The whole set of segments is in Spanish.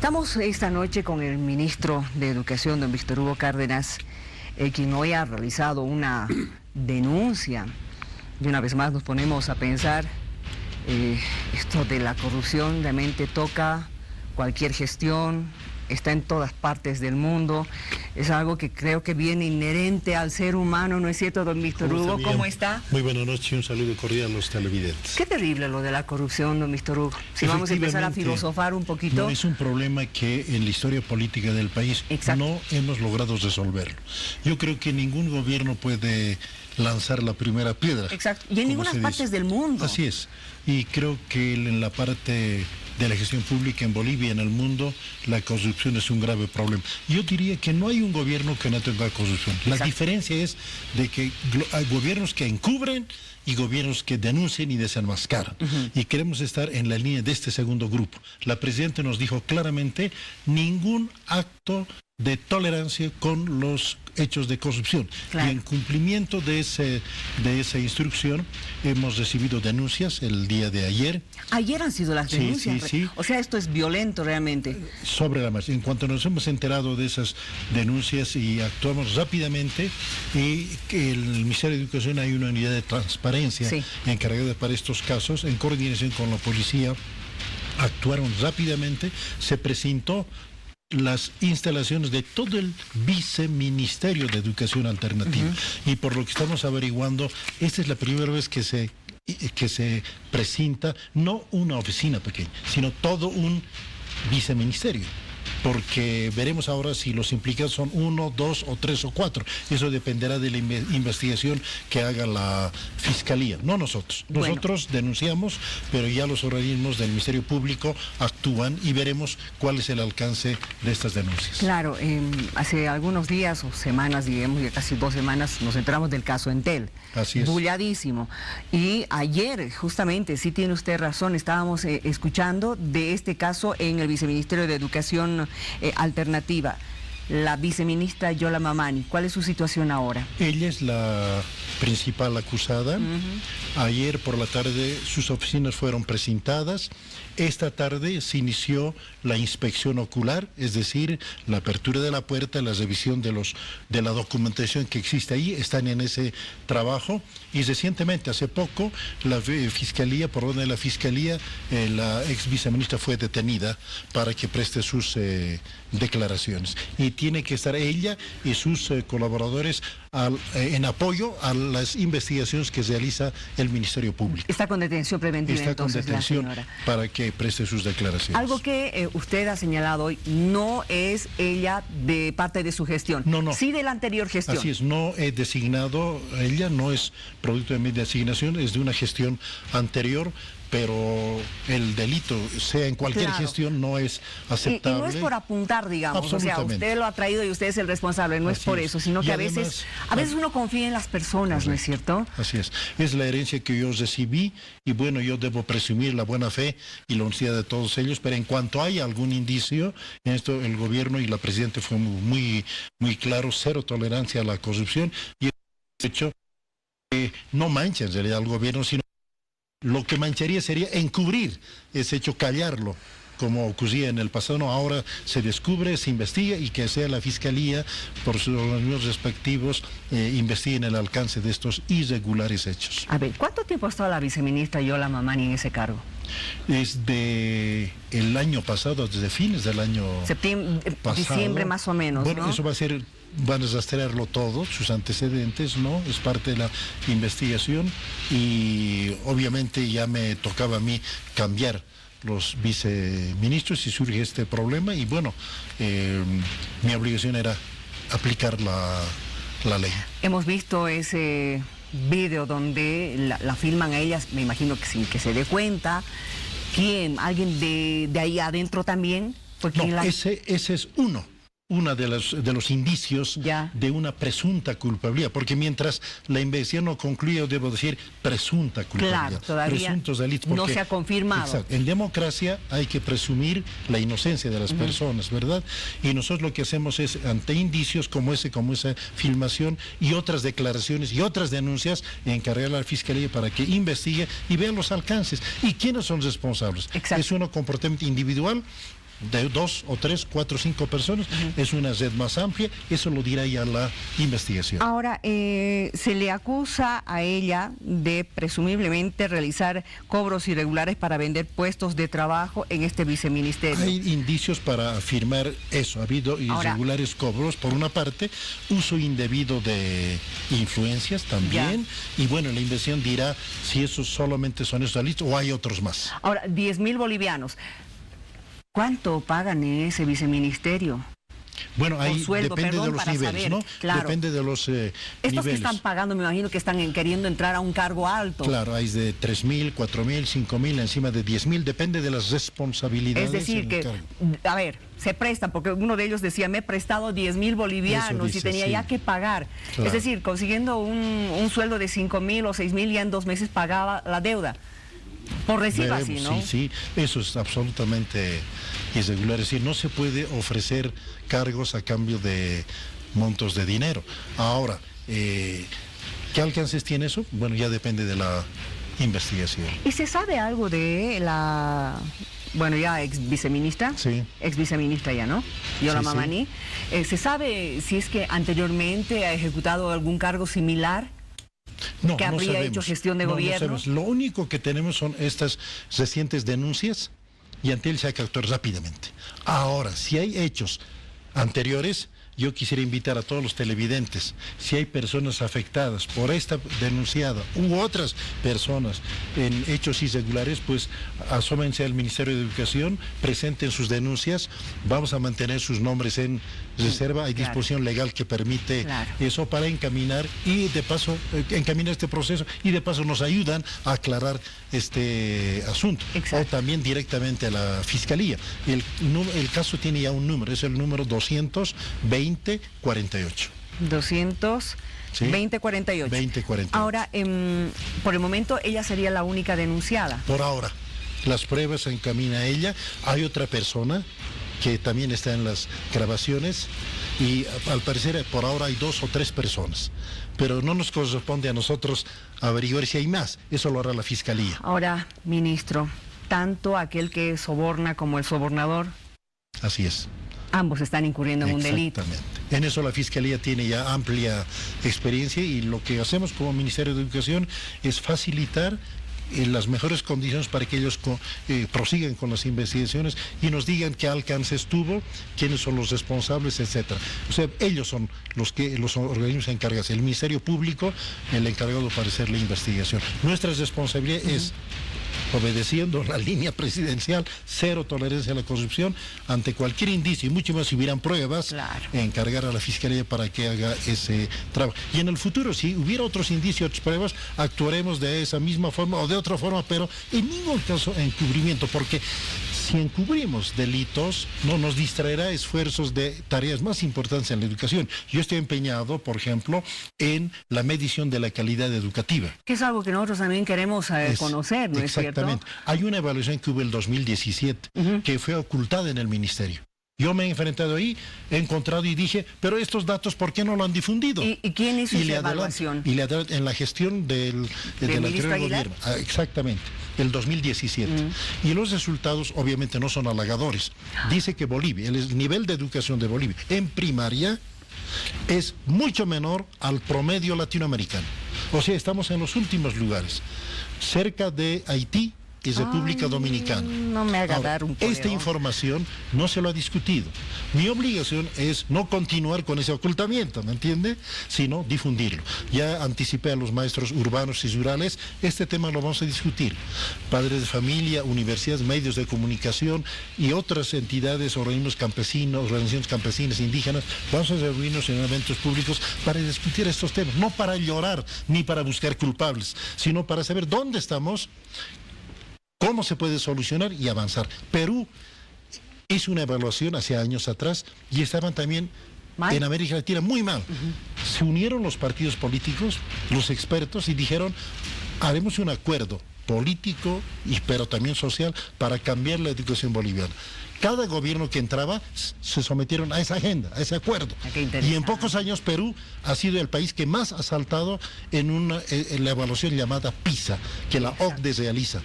Estamos esta noche con el ministro de Educación, don Víctor Hugo Cárdenas, quien hoy ha realizado una denuncia. Y una vez más nos ponemos a pensar, esto de la corrupción realmente toca cualquier gestión, está en todas partes del mundo, es algo que creo que viene inherente al ser humano, ¿no es cierto, don Víctor Hugo? ¿Cómo está? Muy buenas noches y un saludo cordial a los televidentes. Qué terrible lo de la corrupción, don Víctor Hugo. Si vamos a empezar a filosofar un poquito. No, es un problema que en la historia política del país no hemos logrado resolverlo. Yo creo que ningún gobierno puede lanzar la primera piedra. Exacto, y en ninguna partes del mundo. Así es, y creo que en la parte de la gestión pública en Bolivia y en el mundo, la corrupción es un grave problema. Yo diría que no hay un gobierno que no tenga corrupción. La diferencia es de que hay gobiernos que encubren y gobiernos que denuncian y desenmascaran. Y queremos estar en la línea de este segundo grupo. La presidenta nos dijo claramente, ningún acto de tolerancia con los hechos de corrupción. Y en cumplimiento de esa instrucción hemos recibido denuncias el día de ayer. Ayer han sido las denuncias. Sí. O sea, esto es violento realmente. Sobre la marcha. En cuanto nos hemos enterado de esas denuncias y actuamos rápidamente, y que el Ministerio de Educación hay una unidad de transparencia encargada para estos casos, en coordinación con la policía, actuaron rápidamente, se presentó las instalaciones de todo el Viceministerio de Educación Alternativa. Y por lo que estamos averiguando, esta es la primera vez que se presenta no una oficina pequeña, sino todo un viceministerio. Porque veremos ahora si los implicados son 1, 2 o 3 o 4. Eso dependerá de la investigación que haga la Fiscalía, no nosotros. Nosotros denunciamos, pero ya los organismos del Ministerio Público actúan y veremos cuál es el alcance de estas denuncias. Claro, hace algunos días o semanas, digamos, ya casi 2 semanas, nos enteramos del caso Entel. Así es. Bulladísimo. Y ayer, justamente, sí tiene usted razón, estábamos escuchando de este caso en el Viceministerio de Educación Alternativa. La viceministra Yola Mamani, ¿cuál es su situación ahora? Ella es la principal acusada. Ayer por la tarde sus oficinas fueron presentadas. Esta tarde se inició la inspección ocular, es decir, la apertura de la puerta, la revisión de la documentación que existe ahí. Están en ese trabajo. Y recientemente, hace poco, la Fiscalía, por orden de la Fiscalía, la ex viceministra fue detenida para que preste sus declaraciones. Y tiene que estar ella y sus colaboradores en apoyo a las investigaciones que realiza el Ministerio Público. Está con detención preventiva. Está entonces, con detención la señora, para que preste sus declaraciones. Algo que usted ha señalado hoy, no es ella de parte de su gestión. No. Sí de la anterior gestión. Así es, no he designado, ella no es producto de mi designación, es de una gestión anterior, pero el delito, sea en cualquier gestión, no es aceptable. Y no es por apuntar, digamos, o sea, usted lo ha traído y usted es el responsable, no es por eso, sino que además, a veces uno confía en las personas, ¿no es cierto? Así es la herencia que yo recibí, y bueno, yo debo presumir la buena fe y la honestidad de todos ellos, pero en cuanto haya algún indicio, en esto el gobierno y la presidenta fue muy claro, cero tolerancia a la corrupción, y el hecho no mancha en realidad al gobierno, sino lo que mancharía sería encubrir ese hecho, callarlo, como ocurría en el pasado. No, ahora se descubre, se investiga, y que sea la Fiscalía, por sus organismos respectivos, investiguen el alcance de estos irregulares hechos. A ver, ¿cuánto tiempo ha estado la viceministra Yola Mamani en ese cargo? Desde el año pasado, desde fines del año pasado. Diciembre más o menos, bueno, ¿no? Eso va a ser, van a rastrearlo todo, sus antecedentes, ¿no? Es parte de la investigación, y obviamente ya me tocaba a mí cambiar los viceministros si surge este problema, y bueno, mi obligación era aplicar la ley. Hemos visto ese video donde la filman a ellas, me imagino que sin que se dé cuenta. ¿Quién? ¿Alguien de ahí adentro también? No, ese es uno de los indicios de una presunta culpabilidad, porque mientras la investigación no concluye, debo decir presunta culpabilidad. Claro, todavía presuntos delitos, porque, no se ha confirmado. Exacto. En democracia hay que presumir la inocencia de las personas, ¿verdad? Y nosotros lo que hacemos es, ante indicios como esa filmación y otras declaraciones y otras denuncias, encargar a la Fiscalía para que investigue y vea los alcances y quiénes son responsables. Exacto. Es un comportamiento individual de 2 o 3, 4, 5 personas, es una red más amplia, eso lo dirá ya la investigación. Ahora, se le acusa a ella de presumiblemente realizar cobros irregulares para vender puestos de trabajo en este viceministerio. Hay indicios para afirmar eso. Ha habido irregulares cobros, por una parte, uso indebido de influencias también, y bueno, la investigación dirá si esos solamente son esos delitos o hay otros más. Ahora, 10.000 bolivianos. ¿Cuánto pagan en ese viceministerio? Bueno, ahí sueldo, depende de los niveles, saber, ¿no? claro. Depende de los Estos niveles. que están pagando, me imagino que están queriendo entrar a un cargo alto. Claro, hay de 3.000, 4.000, 5.000, encima de 10.000, depende de las responsabilidades. Es decir, que, a ver, se prestan, porque uno de ellos decía, me he prestado 10.000 bolivianos dice, y tenía ya que pagar. Claro. Es decir, consiguiendo un sueldo de 5.000 o 6.000, ya en 2 meses pagaba la deuda. Por recibo así, ¿no? Sí, sí, eso es absolutamente irregular. Es decir, no se puede ofrecer cargos a cambio de montos de dinero. Ahora, ¿qué alcances tiene eso? Bueno, ya depende de la investigación. ¿Y se sabe algo de la, bueno, ya ex viceministra? Sí. Ex viceministra ya, ¿no? Yola Mamani. Sí. ¿Se sabe si es que anteriormente ha ejecutado algún cargo similar? No, que habría hecho gestión de gobierno. No, lo único que tenemos son estas recientes denuncias y ante él se hay que actuar rápidamente. Ahora, si hay hechos anteriores, yo quisiera invitar a todos los televidentes, si hay personas afectadas por esta denunciada u otras personas en hechos irregulares, pues asómense al Ministerio de Educación, presenten sus denuncias, vamos a mantener sus nombres en reserva, hay disposición legal que permite eso para encaminar y de paso encaminar este proceso y de paso nos ayudan a aclarar este asunto. O también directamente a la Fiscalía. El caso tiene ya un número, es el número 22048. 22048. 2048. Ahora, por el momento ella sería la única denunciada. Por ahora. Las pruebas se encamina a ella. Hay otra persona que también está en las grabaciones y al parecer por ahora hay 2 o 3 personas, pero no nos corresponde a nosotros averiguar si hay más, eso lo hará la Fiscalía. Ahora, ministro, tanto aquel que soborna como el sobornador. Así es. Ambos están incurriendo en un delito. Exactamente. En eso la Fiscalía tiene ya amplia experiencia y lo que hacemos como Ministerio de Educación es facilitar las mejores condiciones para que ellos prosigan con las investigaciones y nos digan qué alcances tuvo, quiénes son los responsables, etcétera. O sea, ellos son los organismos encargados, el Ministerio Público, el encargado para hacer la investigación. Nuestra responsabilidad es, obedeciendo la línea presidencial, 0 tolerancia a la corrupción, ante cualquier indicio, y mucho más si hubieran pruebas, encargar a la Fiscalía para que haga ese trabajo. Y en el futuro, si hubiera otros indicios, otras pruebas, actuaremos de esa misma forma o de otra forma, pero en ningún caso encubrimiento, porque si encubrimos delitos, no nos distraerá esfuerzos de tareas más importantes en la educación. Yo estoy empeñado, por ejemplo, en la medición de la calidad educativa. Que es algo que nosotros también queremos conocer, ¿no es cierto? Exactamente. Hay una evaluación que hubo el 2017 que fue ocultada en el ministerio. Yo me he enfrentado ahí, he encontrado y dije, pero estos datos, ¿por qué no lo han difundido? ¿Y quién hizo esa evaluación? En la gestión del anterior gobierno. Exactamente, el 2017. Y los resultados obviamente no son halagadores. Dice que Bolivia, el nivel de educación de Bolivia en primaria es mucho menor al promedio latinoamericano. O sea, estamos en los últimos lugares, cerca de Haití y República Dominicana. No me haga dar un Esta información no se lo ha discutido. Mi obligación es no continuar con ese ocultamiento, ¿me entiende? Sino difundirlo. Ya anticipé a los maestros urbanos y rurales, este tema lo vamos a discutir. Padres de familia, universidades, medios de comunicación y otras entidades, organismos campesinos, organizaciones campesinas, indígenas, vamos a reunirnos en eventos públicos para discutir estos temas, no para llorar ni para buscar culpables, sino para saber dónde estamos, cómo se puede solucionar y avanzar. Perú hizo una evaluación hace años atrás y estaban también en América Latina muy mal. Se unieron los partidos políticos, los expertos y dijeron, haremos un acuerdo político pero también social para cambiar la educación boliviana. cada gobierno que entraba se sometieron a esa agenda, a ese acuerdo. Y en pocos años Perú ha sido el país que más ha saltado en la evaluación llamada PISA, que la OCDE realiza.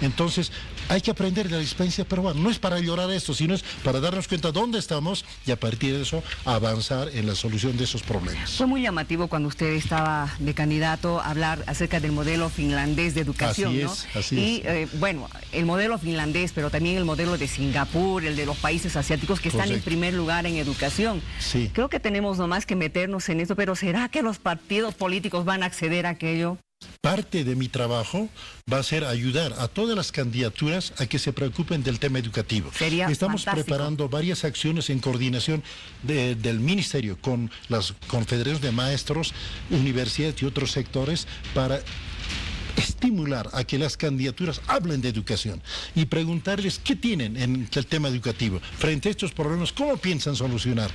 Entonces, hay que aprender de la experiencia peruana. No es para llorar esto, sino es para darnos cuenta dónde estamos y a partir de eso avanzar en la solución de esos problemas. Fue muy llamativo cuando usted estaba de candidato a hablar acerca del modelo finlandés de educación, ¿no? Así es. Bueno, el modelo finlandés, pero también el modelo de Singapur, el de los países asiáticos que están en primer lugar en educación. Sí. Creo que tenemos nomás que meternos en esto, pero ¿será que los partidos políticos van a acceder a aquello? Parte de mi trabajo va a ser ayudar a todas las candidaturas a que se preocupen del tema educativo. Estamos preparando varias acciones en coordinación del Ministerio con las confederaciones de maestros, universidades y otros sectores para estimular a que las candidaturas hablen de educación y preguntarles qué tienen en el tema educativo. Frente a estos problemas, ¿cómo piensan solucionar?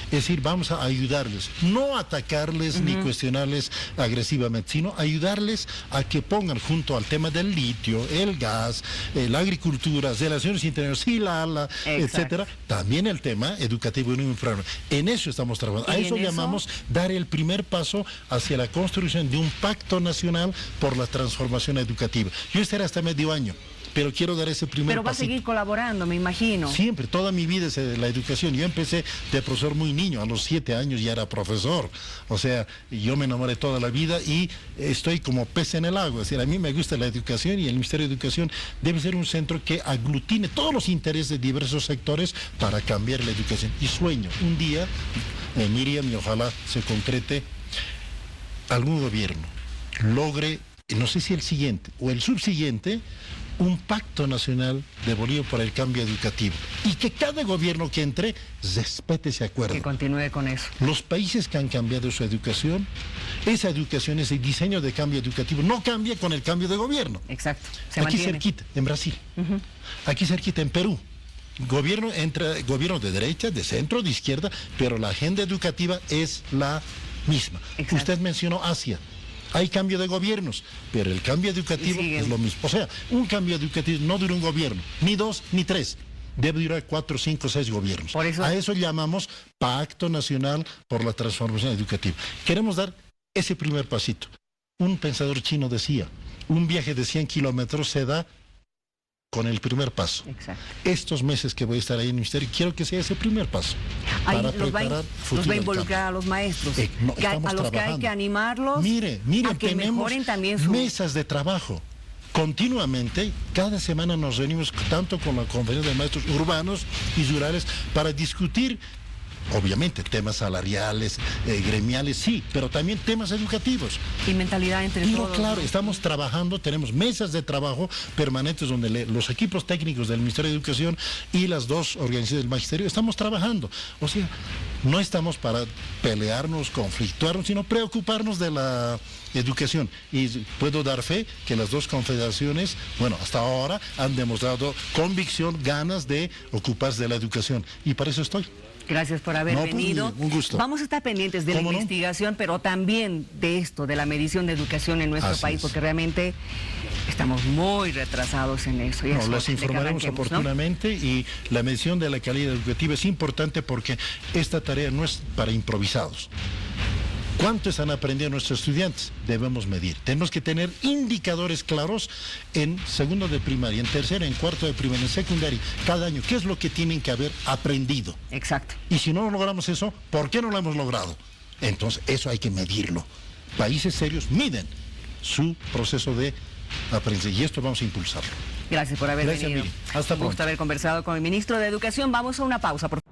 Es decir, vamos a ayudarles, no atacarles ni cuestionarles agresivamente, sino ayudarles a que pongan junto al tema del litio, el gas, la agricultura, relaciones internacionales, etcétera, también el tema educativo y infraestructura. En eso estamos trabajando. A eso llamamos dar el primer paso hacia la construcción de un pacto nacional por la transformación educativa. Yo estaré hasta medio año, pero quiero dar ese primer Pero va pasito. a seguir colaborando, me imagino. Siempre, toda mi vida es la educación. Yo empecé de profesor muy niño, a los 7 años ya era profesor. O sea, yo me enamoré toda la vida y estoy como pez en el agua. Es decir, a mí me gusta la educación y el Ministerio de Educación debe ser un centro que aglutine todos los intereses de diversos sectores para cambiar la educación. Y sueño, un día, Miriam, y ojalá se concrete, algún gobierno logre, no sé si el siguiente o el subsiguiente, un pacto nacional de Bolivia por el cambio educativo y que cada gobierno que entre respete ese acuerdo. Que continúe con eso. Los países que han cambiado su educación, ese diseño de cambio educativo no cambia con el cambio de gobierno. Exacto. Aquí cerquita, en Brasil. Aquí cerquita, en Perú. Gobierno de derecha, de centro, de izquierda, pero la agenda educativa es la misma. Exacto. Usted mencionó Asia. Hay cambio de gobiernos, pero el cambio educativo es lo mismo. O sea, un cambio educativo no dura un gobierno, ni 2 ni 3. Debe durar 4, 5, 6 gobiernos. Por eso... A eso llamamos Pacto Nacional por la Transformación Educativa. Queremos dar ese primer pasito. Un pensador chino decía, un viaje de 100 kilómetros se da con el primer paso. Exacto. Estos meses que voy a estar ahí en el Ministerio, quiero que sea ese primer paso. Para preparar futuro. Nos va a involucrar a los maestros, a los que hay que animarlos, mire, a que mejoren también su... mesas de trabajo. Continuamente, cada semana nos reunimos tanto con la Conferencia de Maestros Urbanos y Rurales para discutir, obviamente, temas salariales, gremiales, sí, pero también temas educativos. Y mentalidad entre todos. Claro, estamos trabajando, tenemos mesas de trabajo permanentes donde los equipos técnicos del Ministerio de Educación y las dos organizaciones del Magisterio estamos trabajando. O sea, no estamos para pelearnos, conflictuarnos, sino preocuparnos de la educación. Y puedo dar fe que las dos confederaciones, bueno, hasta ahora han demostrado convicción, ganas de ocuparse de la educación. Y para eso estoy. Gracias por haber venido. Un gusto. Vamos a estar pendientes de la investigación, pero también de esto, de la medición de educación en nuestro país, porque realmente estamos muy retrasados en eso. Y los informaremos oportunamente, ¿no? Y la medición de la calidad educativa es importante porque esta tarea no es para improvisados. ¿Cuánto están aprendiendo nuestros estudiantes? Debemos medir. Tenemos que tener indicadores claros en segundo de primaria, en tercero, en cuarto de primaria, en secundaria, cada año. ¿Qué es lo que tienen que haber aprendido? Exacto. Y si no logramos eso, ¿por qué no lo hemos logrado? Entonces, eso hay que medirlo. Países serios miden su proceso de aprendizaje y esto vamos a impulsarlo. Gracias por haber venido. Miri. Hasta pronto. Un gusto haber conversado con el ministro de Educación. Vamos a una pausa, por favor.